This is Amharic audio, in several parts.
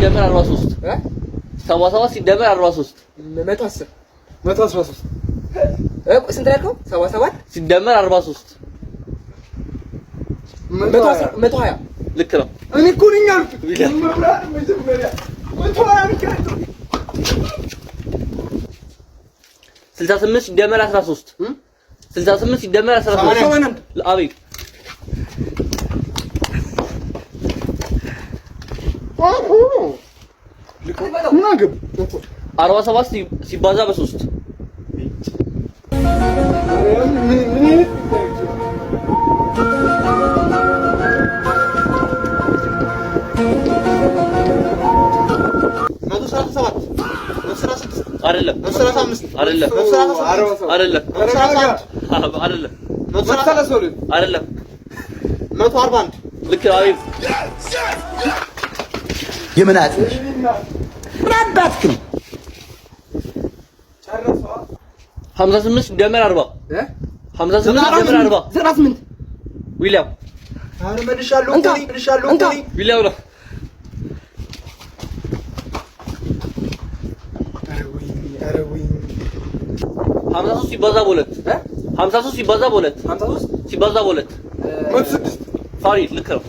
ሲደመር 43 77 ሲደመር 43 110 113 ስንት ያልከው? 77 ሲደመር 43 120 ልክ ነው። እኔ እኮ ነኝ አልኩት። መጀመሪያ 120 68 ሲደመር 13 68 ሲደመር 13 አቤት 47 ሲባዛ በ3 አይደለም አይደለም አይደለም 141 ልክ ነው። አቤት የምናት ምናባትክም 58 ሲደመር 40 58 ሲደመር 40 98 ዊሊያም አረ መልሻለሁ ዊሊያም ነው። 53 ሲባዛ በሁለት 53 ሲባዛ በሁለት 53 ሲባዛ በሁለት 106 ፋሪድ ልክ ነው።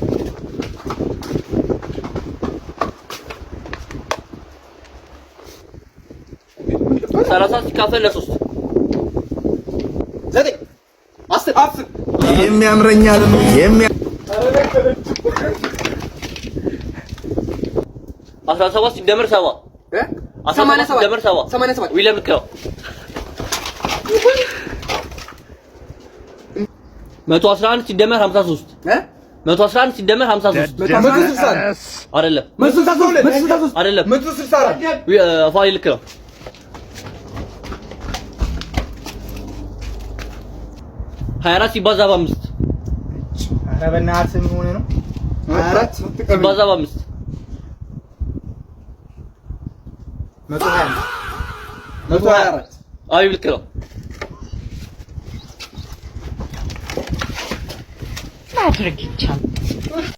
30 ሲካፈል ለ3 9 10 የሚያምረኛል 17 ሲደመር 7 17 ሲደመር 7 ዊሊያም ልክ ነው። 111 ሲደመር 53 111 ሲደመር 53 አይደለም 163 አይደለም 164 ፋሪድ ልክ ነው። 24 ሲባዛ በ5 ኧረ በእናትህ ምን ሆነህ ነው? 24 ሲባዛ በ5 124 አይ ልክ ነው። ማድረግ ይቻላል።